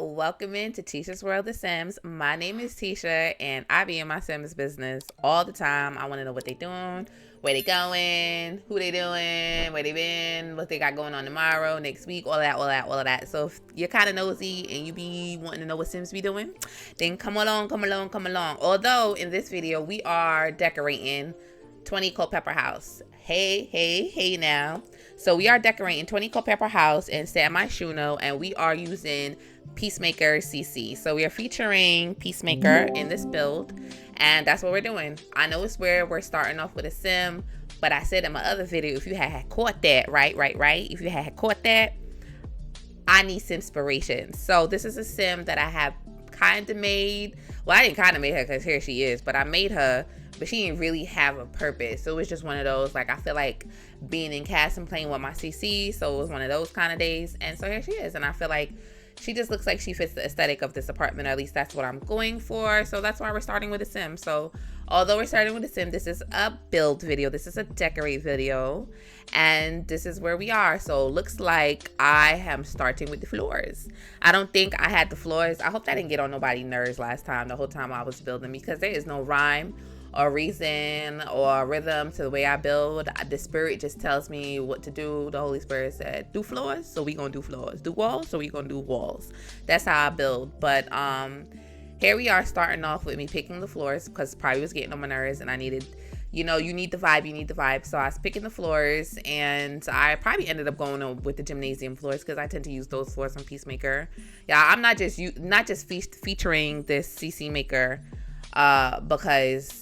Welcome into Tisha's World of Sims. My name is Tisha, and I be in my Sims business all the time. I want to know what they doing, where they going, who they doing, where they been, what they got going on tomorrow, next week, all of that. So if you're kind of nosy and you be wanting to know what Sims be doing, then come along. Although in this video, we are decorating 20 Culpepper House. Hey now. So we are decorating 20 Culpepper House in San Myshuno, and we are using Peacemaker CC. So we are featuring Peacemaker in this build, and that's what we're doing. I know it's where we're starting off with a sim, but I said in my other video, if you had caught that, right? If you had caught that, I need some inspiration. So this is a sim that I have kind of made. Well, I didn't kind of make her because here she is, but I made her, but she didn't really have a purpose. So it was just one of those, like, I feel like being in cast and playing with my CC, so it was one of those kind of days. And so here she is, and I feel like she just looks like she fits the aesthetic of this apartment, or at least that's what I'm going for. So that's why we're starting with a sim. So although we're starting with a sim, this is a build video, this is a decorate video, and this is where we are. So looks like I am starting with the floors. I don't think I had the floors. I hope that didn't get on nobody's nerves last time, the whole time I was building, because there is no rhyme or reason or rhythm to the way I build. The spirit just tells me what to do. The Holy Spirit said, do floors, so we gonna do floors. Do walls, so we gonna do walls. That's how I build. But here we are starting off with me picking the floors, because probably was getting on my nerves, and I needed, you know, you need the vibe. So I was picking the floors, and I probably ended up going with the gymnasium floors, because I tend to use those floors on Peacemaker. Yeah, I'm not just featuring this CC maker because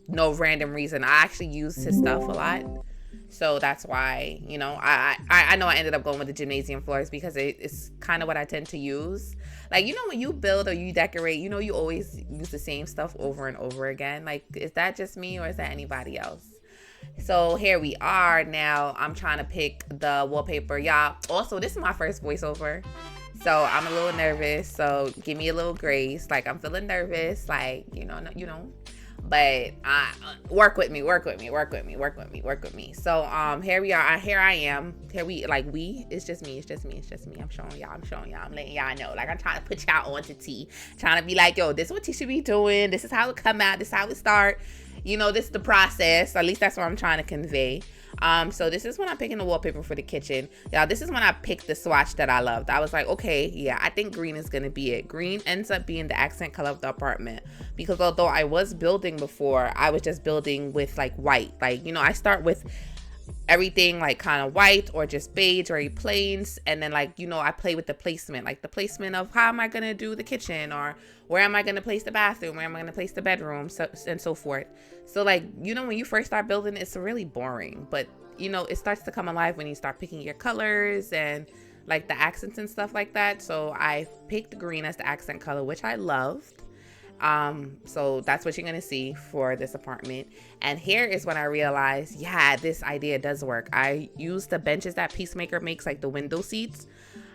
no random reason. I actually use his stuff a lot, so that's why, you know, I know I ended up going with the gymnasium floors, because it's kind of what I tend to use. Like, you know, when you build or you decorate, you know, you always use the same stuff over and over again. Like, is that just me, or is that anybody else? So here we are. Now I'm trying to pick the wallpaper, y'all. Also, this is my first voiceover, so I'm a little nervous, so give me a little grace. Like, I'm feeling nervous, like, you know, but work with me. So here we are. Here I am. It's just me. I'm showing y'all. I'm letting y'all know. Like, I'm trying to put y'all on to tea. Trying to be like, yo, this is what T should be doing. This is how it come out. This is how it start. You know, this is the process. At least that's what I'm trying to convey. So this is when I'm picking the wallpaper for the kitchen. Y'all, this is when I picked the swatch that I loved. I was like, okay, yeah, I think green is gonna be it. Green ends up being the accent color of the apartment, because although I was building before, I was just building with like white. Like, you know, I start with everything like kind of white or just beige or plains, and then, like, you know, I play with the placement, like the placement of how am I gonna do the kitchen, or where am I gonna place the bathroom, where am I gonna place the bedroom, and so forth. So, like, you know, when you first start building, it's really boring, but, you know, it starts to come alive when you start picking your colors and like the accents and stuff like that. So I picked green as the accent color, which I loved. So that's what you're gonna see for this apartment. And here is when I realized, yeah, this idea does work. I used the benches that Peacemaker makes, like the window seats.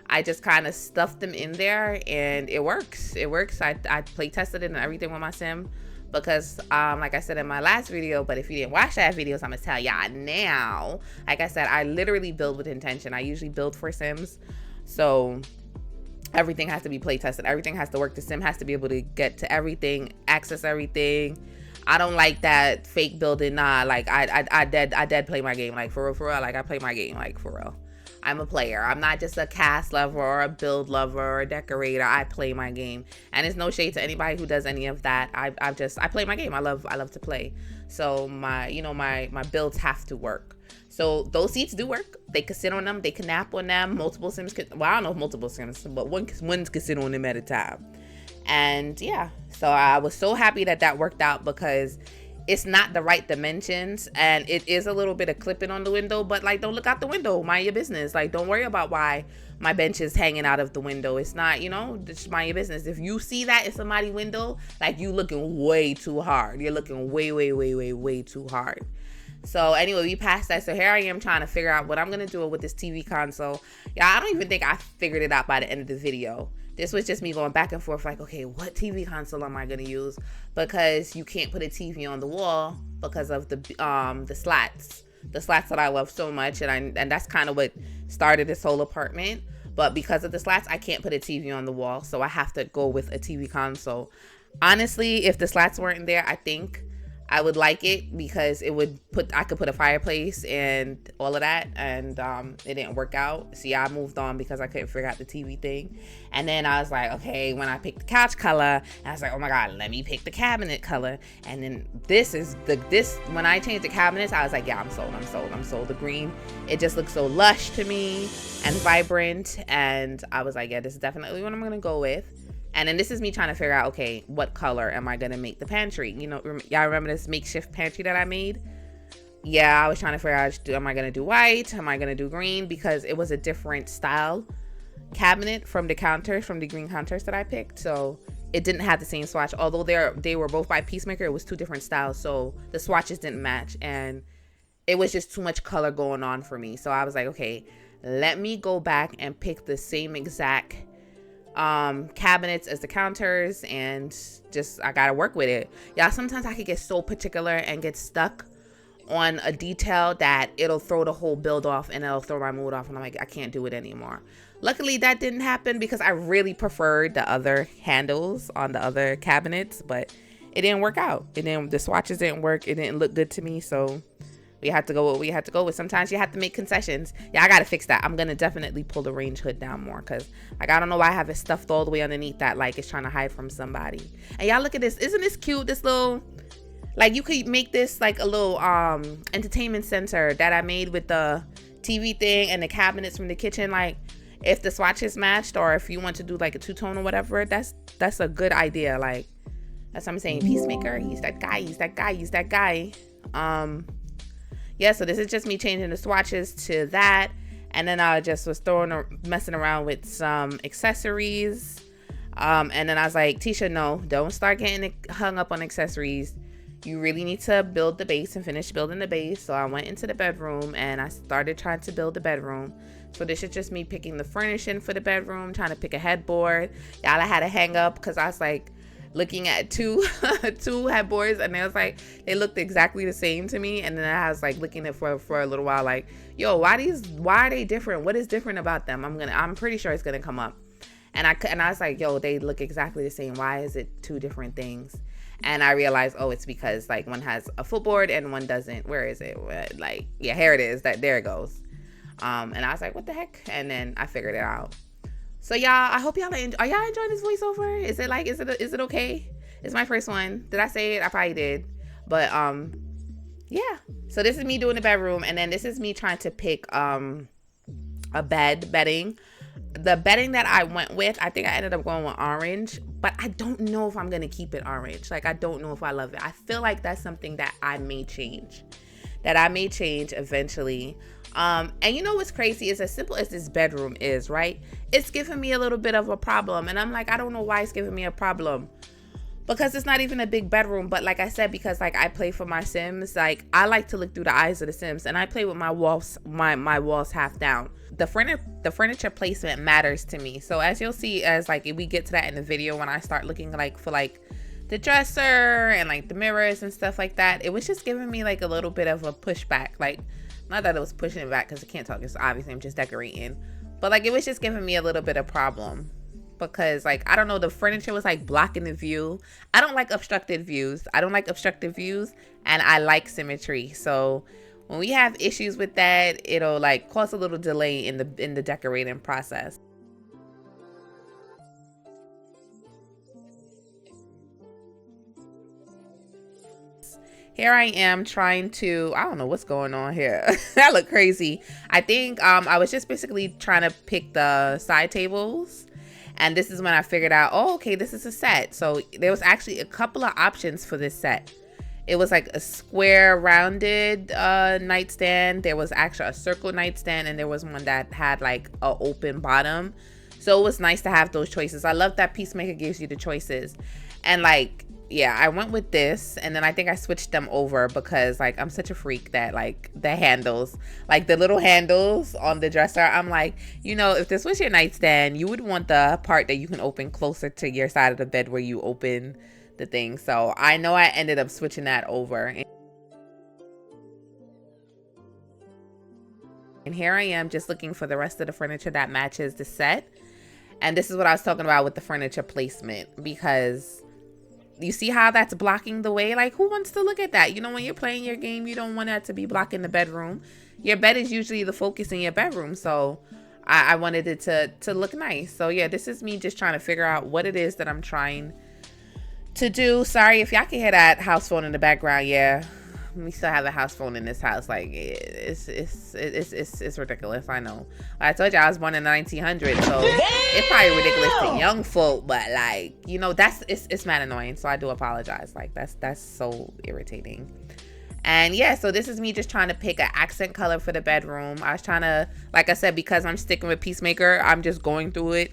I just kind of stuffed them in there, and it works. I play tested it and everything with my sim, because like I said in my last video, but if you didn't watch that video, so I'm gonna tell y'all now. Like I said, I literally build with intention. I usually build for sims, so everything has to be play tested. Everything has to work. The sim has to be able to get to everything, access everything. I don't like that fake building. Nah, like I dead play my game. Like, for real. Like, I play my game, like, for real. I'm a player. I'm not just a cast lover or a build lover or a decorator. I play my game, and it's no shade to anybody who does any of that. I play my game. I love to play. So my builds have to work. So those seats do work. They can sit on them. They can nap on them. Multiple sims could. Well, I don't know if multiple sims, but one can sit on them at a time. And yeah, so I was so happy that worked out, because it's not the right dimensions, and it is a little bit of clipping on the window, but, like, don't look out the window. Mind your business. Like, don't worry about why my bench is hanging out of the window. It's not, you know, just mind your business. If you see that in somebody's window, like, you looking way too hard. You're looking way too hard. So anyway, we passed that. So here I am trying to figure out what I'm gonna do with this TV console. Yeah, I don't even think I figured it out by the end of the video. This was just me going back and forth, like, okay, what TV console am I gonna use? Because you can't put a TV on the wall because of the slats that I love so much, and that's kind of what started this whole apartment. But because of the slats, I can't put a TV on the wall, so I have to go with a TV console. Honestly, if the slats weren't there, I think I would like it, because I could put a fireplace and all of that, and it didn't work out. See, I moved on because I couldn't figure out the TV thing. And then I was like, okay, when I picked the couch color, I was like, oh my god, let me pick the cabinet color. And then when I changed the cabinets, I was like, yeah, I'm sold. The green, it just looks so lush to me and vibrant, and I was like, yeah, this is definitely what I'm gonna go with. And then this is me trying to figure out, okay, what color am I gonna make the pantry? You know, y'all remember this makeshift pantry that I made? Yeah, I was trying to figure out, am I gonna do white? Am I gonna do green? Because it was a different style cabinet from the green counters that I picked. So it didn't have the same swatch. Although they were both by Peacemaker, it was two different styles. So the swatches didn't match, and it was just too much color going on for me. So I was like, okay, let me go back and pick the same exact cabinets as the counters, and just I gotta work with it. Yeah, sometimes I could get so particular and get stuck on a detail that it'll throw the whole build off, and it'll throw my mood off, and I'm like, I can't do it anymore. Luckily that didn't happen, because I really preferred the other handles on the other cabinets, but it didn't work out. The swatches didn't work. It didn't look good to me, so we had to go with what we had to go with. Sometimes you have to make concessions. Yeah, I gotta fix that. I'm gonna definitely pull the range hood down more, because like, I don't know why I have it stuffed all the way underneath that, like it's trying to hide from somebody. And y'all look at this. Isn't this cute? This little, like, you could make this like a little entertainment center that I made with the TV thing and the cabinets from the kitchen. Like, if the swatches matched, or if you want to do like a two-tone or whatever, that's a good idea. Like, that's what I'm saying. Peacemaker, he's that guy. Yeah, so this is just me changing the swatches to that. And then I just was messing around with some accessories. And then I was like, Tisha, no, don't start getting hung up on accessories. You really need to build the base and finish building the base. So I went into the bedroom and I started trying to build the bedroom. So this is just me picking the furnishing for the bedroom, trying to pick a headboard. Y'all, I had to hang up because I was like looking at two headboards, and they looked exactly the same to me. And then I was like looking at for a little while, like, yo, why are they different? What is different about them? I'm pretty sure it's gonna come up. And I was like, yo, they look exactly the same. Why is it two different things? And I realized, oh, it's because like one has a footboard and one doesn't. Where is it? Like, yeah, here it is. There it goes. And I was like, what the heck? And then I figured it out. So y'all, I hope y'all are y'all enjoying this voiceover? Is it okay? It's my first one. Did I say it? I probably did. But yeah. So this is me doing the bedroom, and then this is me trying to pick a bedding. The bedding that I went with, I think I ended up going with orange, but I don't know if I'm gonna keep it orange. Like, I don't know if I love it. I feel like that's something that I may change eventually. And you know what's crazy is, as simple as this bedroom is, right? It's giving me a little bit of a problem. And I'm like, I don't know why it's giving me a problem. Because it's not even a big bedroom. But like I said, because like I play for my Sims, like I like to look through the eyes of the Sims. And I play with my walls, my walls half down. The furniture placement matters to me. So as you'll see, as like if we get to that in the video, when I start looking like for like the dresser and like the mirrors and stuff like that, it was just giving me like a little bit of a pushback. Like, not that it was pushing it back, because I can't talk, it's obviously I'm just decorating, but like it was just giving me a little bit of problem, because like, I don't know, the furniture was like blocking the view. I don't like obstructed views. And I like symmetry. So when we have issues with that, it'll like cause a little delay in the decorating process. Here I am trying to, I don't know what's going on here. I look crazy. I think I was just basically trying to pick the side tables. And this is when I figured out, oh, okay, this is a set. So there was actually a couple of options for this set. It was like a square rounded nightstand. There was actually a circle nightstand, and there was one that had like an open bottom. So it was nice to have those choices. I love that Peacemaker gives you the choices. And like, yeah, I went with this, and then I think I switched them over because like I'm such a freak that like the handles, like the little handles on the dresser, I'm like, you know, if this was your nightstand, you would want the part that you can open closer to your side of the bed where you open the thing. So I know I ended up switching that over. And here I am just looking for the rest of the furniture that matches the set. And this is what I was talking about with the furniture placement, because you see how that's blocking the way? Like, who wants to look at that? You know, when you're playing your game, you don't want that to be blocking the bedroom. Your bed is usually the focus in your bedroom. So I wanted it to look nice. So yeah, this is me just trying to figure out what it is that I'm trying to do. Sorry if y'all can hear that house phone in the background. Yeah, we still have a house phone in this house. Like, it's ridiculous. I know. I told you I was born in the 1900s, so it's probably ridiculous to young folk, but like, you know, it's mad annoying. So I do apologize. Like, that's so irritating. And yeah, so this is me just trying to pick an accent color for the bedroom. I was trying to, like I said, because I'm sticking with Peacemaker, I'm just going through it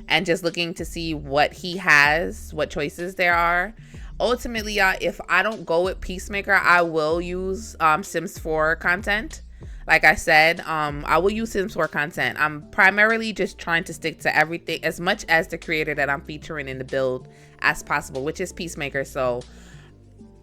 and just looking to see what he has, what choices there are. Ultimately, y'all, if I don't go with Peacemaker, I will use Sims 4 content. Like I said, I will use Sims 4 content. I'm primarily just trying to stick to everything, as much as the creator that I'm featuring in the build as possible, which is Peacemaker. So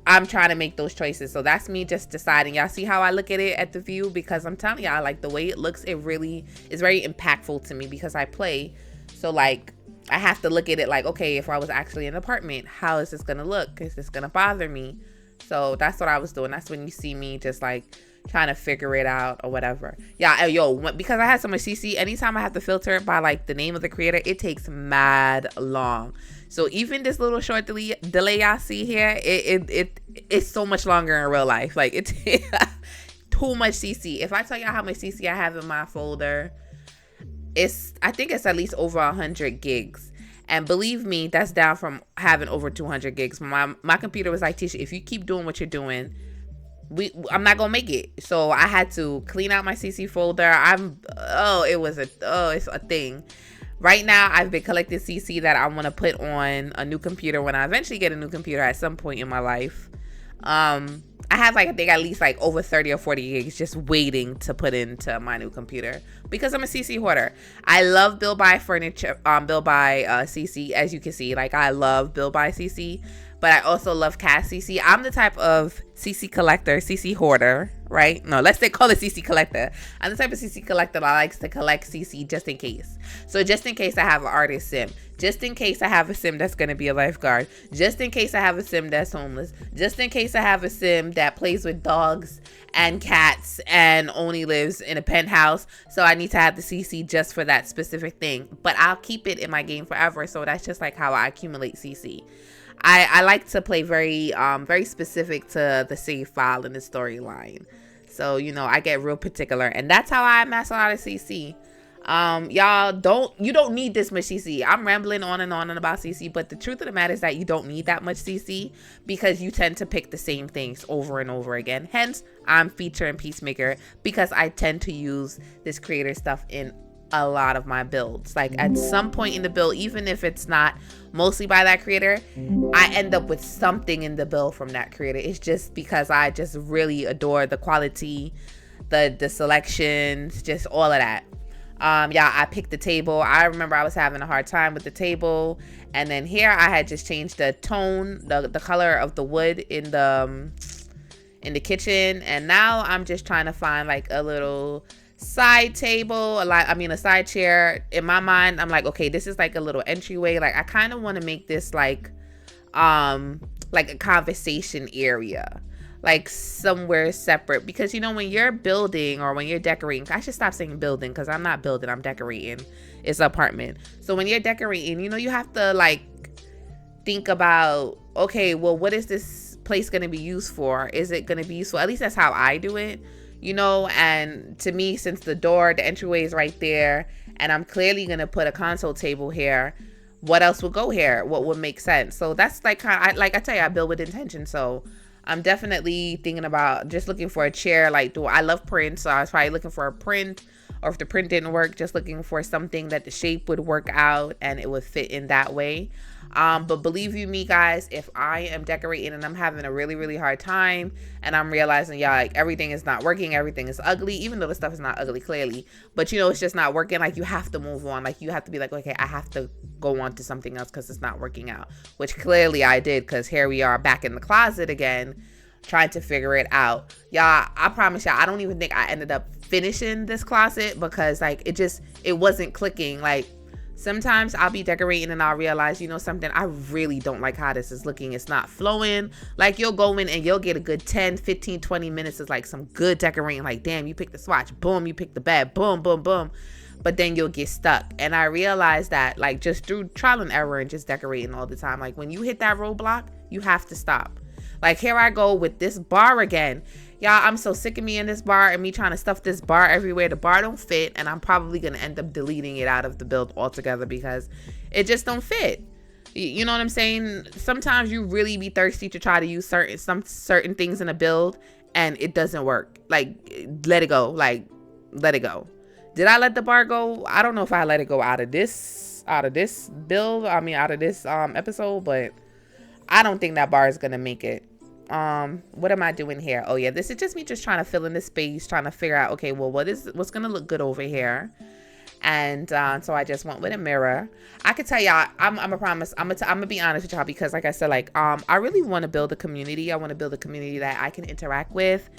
I'm trying to make those choices. So that's me just deciding. Y'all see how I look at it at the view? Because I'm telling y'all, like, the way it looks, it really is very impactful to me because I play. So like, I have to look at it like, okay, if I was actually in an apartment, how is this gonna look? Is this gonna bother me? So that's what I was doing. That's when you see me just like trying to figure it out or whatever. Yeah, yo, because I had so much CC, anytime I have to filter it by like the name of the creator, it takes mad long. So even this little short delay y'all see here, it's so much longer in real life. Like, it's too much CC. If I tell y'all how much CC I have in my folder, I think it's at least over 100 gigs. And believe me, that's down from having over 200 gigs. My computer was like, Tisha, if you keep doing what you're doing, I'm not gonna make it. So I had to clean out my CC folder. It's a thing. Right now, I've been collecting CC that I want to put on a new computer when I eventually get a new computer at some point in my life. I have like, I think at least like over 30 or 40 gigs just waiting to put into my new computer because I'm a CC hoarder. I love build buy furniture, build buy CC, as you can see. Like, I love build buy CC, but I also love cast CC. I'm the type of CC collector, CC hoarder, right? No, let's say call it CC collector. I'm the type of CC collector that likes to collect CC just in case. So just in case I have an artist sim, just in case I have a sim that's going to be a lifeguard, just in case I have a sim that's homeless, just in case I have a sim that plays with dogs and cats and only lives in a penthouse. So I need to have the CC just for that specific thing, but I'll keep it in my game forever. So that's just like how I accumulate CC. I like to play very specific to the save file and the storyline. So, you know, I get real particular, and that's how I amass a lot of CC. Y'all you don't need this much CC. I'm rambling on and about CC, but the truth of the matter is that you don't need that much CC because you tend to pick the same things over and over again. Hence, I'm featuring Peacemaker because I tend to use this creator stuff in a lot of my builds. Like, at some point in the build, even if it's not mostly by that creator, I end up with something in the build from that creator. It's just because I just really adore the quality, the selections, just all of that. I picked the table. I remember I was having a hard time with the table, and then here I had just changed the tone, the color of the wood in the kitchen, and now I'm just trying to find like a little side table, a side chair. In my mind, I'm like, okay, this is like a little entryway. Like, I kind of want to make this like a conversation area, like somewhere separate, because, you know, when you're building or when you're decorating, I should stop saying building because I'm not building, I'm decorating. It's an apartment. So when you're decorating, you know, you have to like think about, okay, well, what is this place going to be used for? Is it going to be useful? At least that's how I do it. You know, and to me, since the entryway is right there, and I'm clearly going to put a console table here, what else would go here? What would make sense? So that's like kind of, like I tell you, I build with intention. So I'm definitely thinking about just looking for a chair. Like, I love prints, so I was probably looking for a print, or if the print didn't work, just looking for something that the shape would work out and it would fit in that way. But believe you me, guys, if I am decorating and I'm having a really, really hard time and I'm realizing, like, everything is not working, everything is ugly, even though the stuff is not ugly clearly, but, you know, it's just not working. Like, you have to move on. Like, you have to be like, okay, I have to go on to something else because it's not working out, which clearly I did, because here we are back in the closet again, trying to figure it out. Y'all, I promise y'all, I don't even think I ended up finishing this closet because like it wasn't clicking. Like sometimes I'll be decorating and I'll realize, you know something, I really don't like how this is looking. It's not flowing. Like you'll go in and you'll get a good 10, 15, 20 minutes of like some good decorating. Like, damn, you picked the swatch. Boom, you picked the bed. Boom, boom, boom. But then you'll get stuck. And I realized that like just through trial and error and just decorating all the time, like when you hit that roadblock, you have to stop. Like here I go with this bar again. Y'all, I'm so sick of me in this bar and me trying to stuff this bar everywhere. The bar don't fit, and I'm probably going to end up deleting it out of the build altogether because it just don't fit. You know what I'm saying? Sometimes you really be thirsty to try to use certain things in a build and it doesn't work. Like, let it go. Like, let it go. Did I let the bar go? I don't know if I let it go out of this build. I mean, out of this episode, but I don't think that bar is going to make it. What am I doing here? Oh yeah, this is just me just trying to fill in the space, trying to figure out, okay, well, what's gonna look good over here. And so I just went with a mirror. I could tell y'all, I'm gonna be honest with y'all, because like I said, like I really want to build a community. I want to build a community that I can interact with.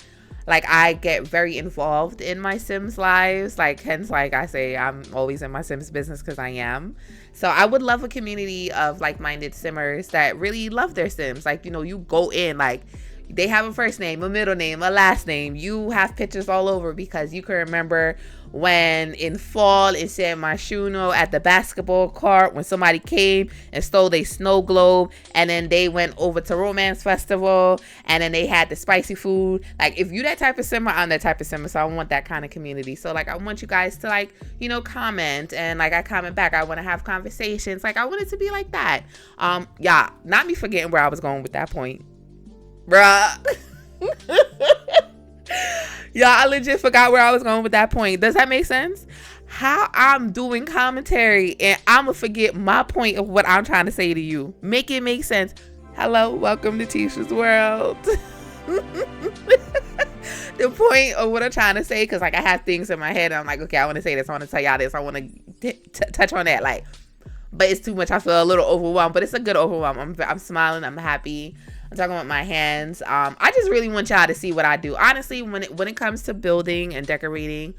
Like I get very involved in my Sims lives, like hence like I say I'm always in my Sims business, because I am. So I would love a community of like-minded Simmers that really love their Sims. Like, you know, you go in, like they have a first name, a middle name, a last name. You have pictures all over because you can remember when in fall in San Myshuno at the basketball court when somebody came and stole their snow globe, and then they went over to Romance Festival and then they had the spicy food. Like if you that type of Simmer, I'm that type of Simmer. So I want that kind of community. So like I want you guys to like, you know, comment, and like I comment back. I want to have conversations. Like I want it to be like that. Yeah, not me forgetting where I was going with that point. Bruh. Yeah, I legit forgot where I was going with that point. Does that make sense? How I'm doing commentary and I'ma forget my point of what I'm trying to say to you. Make it make sense. Hello, welcome to Tisha's World. The point of what I'm trying to say, because like I have things in my head and I'm like, okay, I want to say this, I want to tell y'all this, I want to touch on that, like, but it's too much. I feel a little overwhelmed, but it's a good overwhelm. I'm smiling, I'm happy. I'm talking about my hands. I just really want y'all to see what I do. Honestly, when it comes to building and decorating,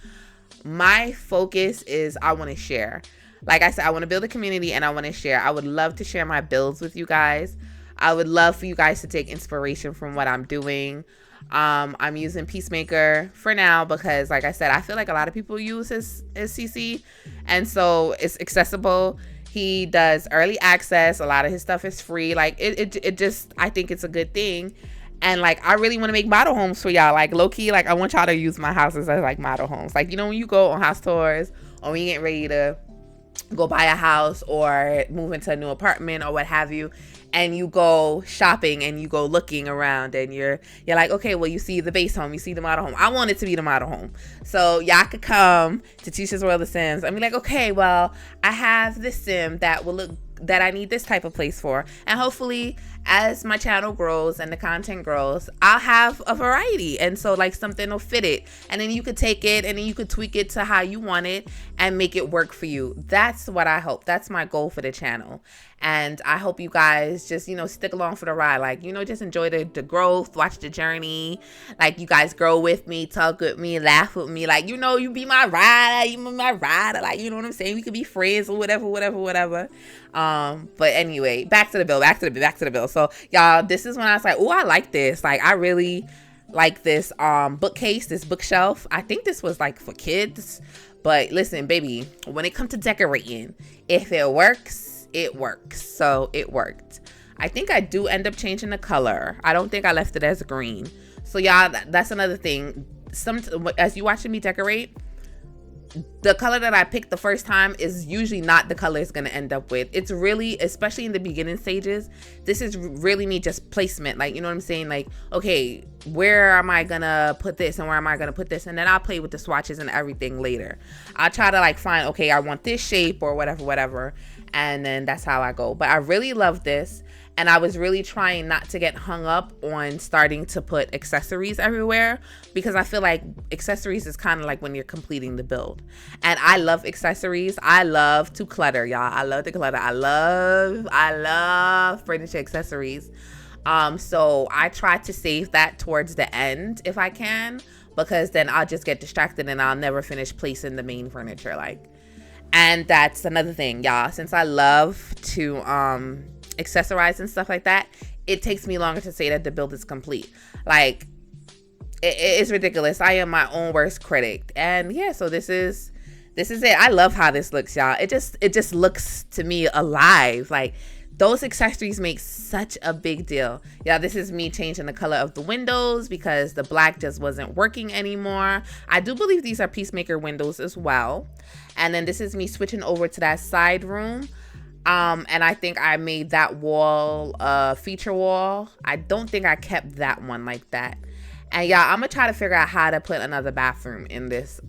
my focus is I want to share. Like I said, I want to build a community and I want to share. I would love to share my builds with you guys. I would love for you guys to take inspiration from what I'm doing. I'm using Peacemaker for now because, like I said, I feel like a lot of people use his CC, and so it's accessible. He does early access. A lot of his stuff is free. Like it just, I think it's a good thing. And like, I really want to make model homes for y'all. Like low key, like I want y'all to use my houses as like model homes. Like, you know, when you go on house tours or when you get ready to go buy a house or move into a new apartment or what have you, and you go shopping and you go looking around and you're like, okay, well, you see the base home, you see the model home. I want it to be the model home. So y'all could come to Tisha's World of Sims and be like, okay, well, I have this sim that will look, that I need this type of place for. And hopefully as my channel grows and the content grows, I'll have a variety. And so like something will fit it. And then you could take it and then you could tweak it to how you want it and make it work for you. That's what I hope. That's my goal for the channel. And I hope you guys just, you know, stick along for the ride. Like, you know, just enjoy the growth, watch the journey. Like, you guys grow with me, talk with me, laugh with me. Like, you know, you be my rider, you be my rider. Like, you know what I'm saying? We could be friends or whatever. But anyway, back to the bill. So, y'all, this is when I was like, oh, I like this. Like, I really like this bookcase, this bookshelf. I think this was like for kids. But listen, baby, when it comes to decorating, if it works, it works. So it worked. I think I do end up changing the color. I don't think I left it as green. So y'all, that's another thing. As you watching me decorate, the color that I picked the first time is usually not the color it's going to end up with. It's really, especially in the beginning stages, this is really me just placement. Like, you know what I'm saying? Like, okay, where am I going to put this and where am I going to put this? And then I'll play with the swatches and everything later. I'll try to like find, okay, I want this shape or whatever. And then that's how I go. But I really love this. And I was really trying not to get hung up on starting to put accessories everywhere, because I feel like accessories is kind of like when you're completing the build. And I love accessories. I love to clutter, y'all. I love to clutter. I love furniture accessories. So I try to save that towards the end if I can, because then I'll just get distracted and I'll never finish placing the main furniture. Like, and that's another thing, y'all. Since I love to accessorize and stuff like that, it takes me longer to say that the build is complete. Like, it's ridiculous. I am my own worst critic. And yeah, so this is it. I love how this looks, y'all. It just looks to me alive. Like, those accessories make such a big deal. Yeah, this is me changing the color of the windows because the black just wasn't working anymore. I do believe these are Peacemaker windows as well. And then this is me switching over to that side room. And I think I made that wall a feature wall. I don't think I kept that one like that. And yeah, I'm gonna try to figure out how to put another bathroom in this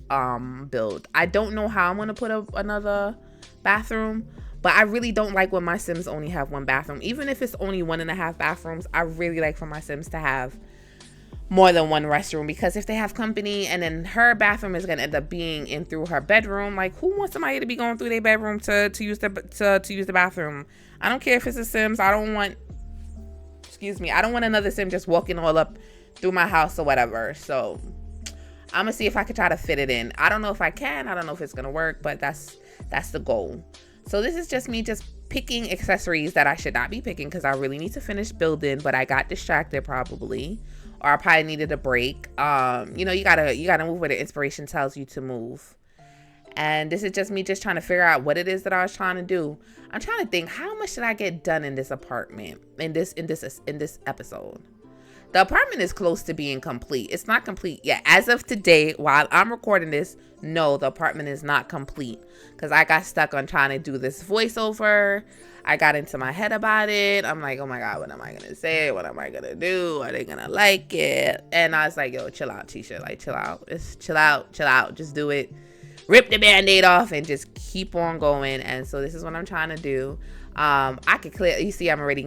build. I don't know how I'm gonna put another bathroom, but I really don't like when my Sims only have one bathroom. Even if it's only 1.5 bathrooms, I really like for my Sims to have more than one restroom, because if they have company and then her bathroom is gonna end up being in through her bedroom, like, who wants somebody to be going through their bedroom to use the bathroom? I don't care if it's a Sims. I don't want another Sim just walking all up through my house or whatever. So I'm gonna see if I can try to fit it in. I don't know if I can. I don't know if it's gonna work, but that's the goal. So this is just me just picking accessories that I should not be picking because I really need to finish building, but I got distracted probably, or I probably needed a break. You know, you gotta move where the inspiration tells you to move. And this is just me just trying to figure out what it is that I was trying to do. I'm trying to think, how much did I get done in this apartment in this episode? The apartment is close to being complete. It's not complete yet. As of today, while I'm recording this, no, the apartment is not complete because I got stuck on trying to do this voiceover. I got into my head about it. I'm like, oh my God, what am I going to say? What am I going to do? Are they going to like it? And I was like, yo, chill out, Tisha. Like, chill out. Just chill out. Just do it. Rip the Band-Aid off and just keep on going. And so this is what I'm trying to do. I could clear, you see, I'm already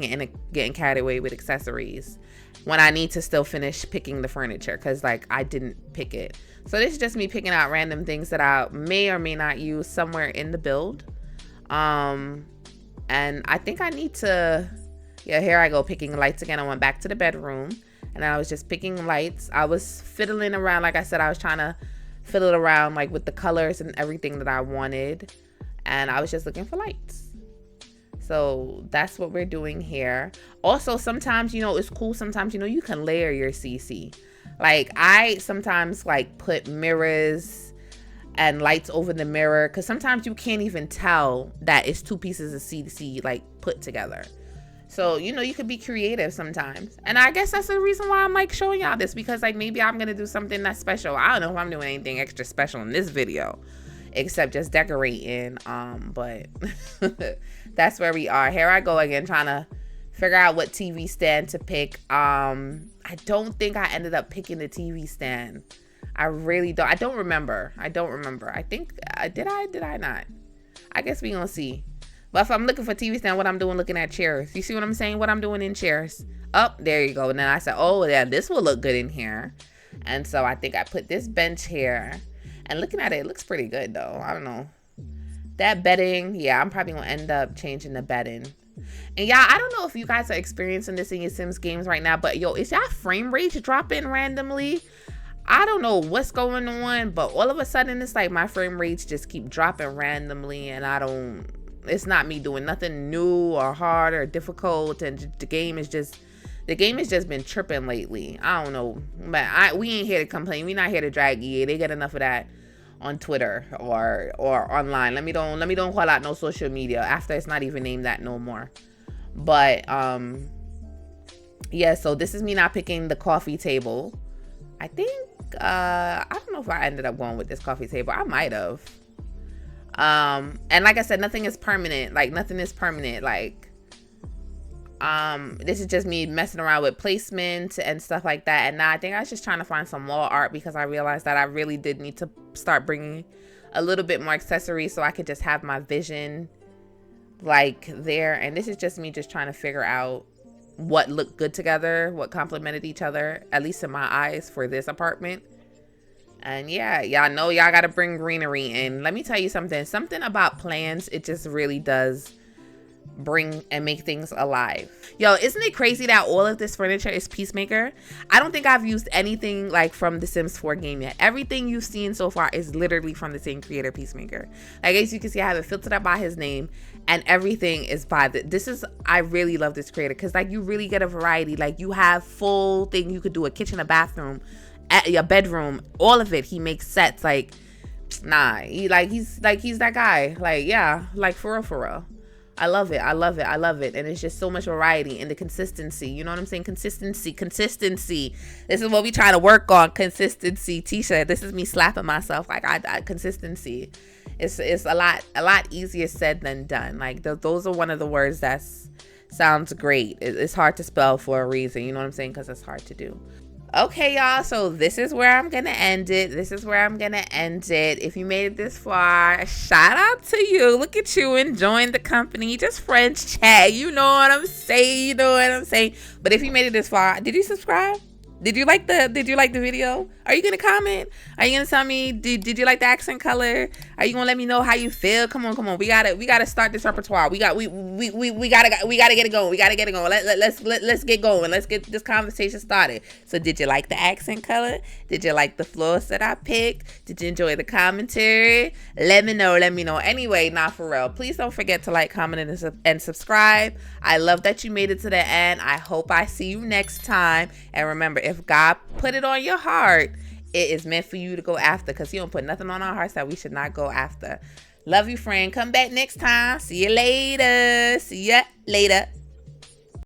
getting carried away with accessories when I need to still finish picking the furniture because, like, I didn't pick it. So this is just me picking out random things that I may or may not use somewhere in the build. And I think I need to, yeah, here I go picking lights again. I went back to the bedroom and I was just picking lights. I was fiddling around. Like I said, I was trying to fiddle around like with the colors and everything that I wanted. And I was just looking for lights. So that's what we're doing here. Also, sometimes, you know, it's cool. Sometimes, you know, you can layer your CC. Like, I sometimes like put mirrors and lights over the mirror because sometimes you can't even tell that it's two pieces of CC like put together. So, you know, you could be creative sometimes. And I guess that's the reason why I'm like showing y'all this, because like maybe I'm going to do something that's special. I don't know if I'm doing anything extra special in this video except just decorating. But that's where we are. Here I go again, trying to figure out what TV stand to pick. I don't think I ended up picking the TV stand. I really don't. I don't remember. I think, did I not? I guess we gonna see. But if I'm looking for TV stand, what I'm doing, looking at chairs. You see what I'm saying? What I'm doing in chairs. Oh, there you go. And then I said, oh yeah, this will look good in here. And so I think I put this bench here. And looking at it, it looks pretty good though. I don't know. That bedding, yeah, I'm probably gonna end up changing the bedding. And y'all, I don't know if you guys are experiencing this in your Sims games right now, but yo, is y'all frame rate dropping randomly? I don't know what's going on, but all of a sudden it's like my frame rates just keep dropping randomly, and it's not me doing nothing new or hard or difficult, and the game has just been tripping lately. I don't know, but we ain't here to complain. We not here to drag EA. They get enough of that on Twitter or online. Let me don't call out no social media after it's not even named that no more. But yeah, so this is me not picking the coffee table. I think I don't know if I ended up going with this coffee table. I might have. And like I said, nothing is permanent. Like nothing is permanent. Like this is just me messing around with placement and stuff like that. And now I think I was just trying to find some wall art because I realized that I really did need to start bringing a little bit more accessories so I could just have my vision like there. And this is just me just trying to figure out what looked good together, what complemented each other, at least in my eyes, for this apartment. And yeah, y'all know y'all gotta bring greenery in. Let me tell you something about plants. It just really does bring and make things alive. Yo, isn't it crazy that all of this furniture is Peacemaker? I don't think I've used anything like from the Sims 4 game yet. Everything you've seen so far is literally from the same creator, Peacemaker. Like, as you can see, I have it filtered up by his name, and everything is by I really love this creator, because like you really get a variety. Like, you have full thing, you could do a kitchen, a bathroom, a bedroom, all of it. He makes sets. Like, nah, he's that guy. Like, yeah, like for real. I love it. I love it. I love it. And it's just so much variety and the consistency. You know what I'm saying? Consistency. This is what we trying to work on. Consistency. Tisha, this is me slapping myself. Like, I consistency. It's a lot easier said than done. Like, those are one of the words that sounds great. It's hard to spell for a reason. You know what I'm saying? Because it's hard to do. Okay, y'all, so this is where I'm gonna end it. If you made it this far, shout out to you. Look at you enjoying the company. Just friends chat. You know what I'm saying? But if you made it this far, did you subscribe? Did you like the video? Are you gonna comment? Are you gonna tell me did you like the accent color? Are you gonna let me know how you feel? Come on. We gotta start this repertoire. We gotta get it going. Let's get going. Let's get this conversation started. So did you like the accent color? Did you like the floors that I picked? Did you enjoy the commentary? Let me know. Anyway, not for real. Please don't forget to like, comment, and subscribe. I love that you made it to the end. I hope I see you next time. And remember, if God put it on your heart, it is meant for you to go after, because he don't put nothing on our hearts that we should not go after. Love you, friend. Come back next time. See you later.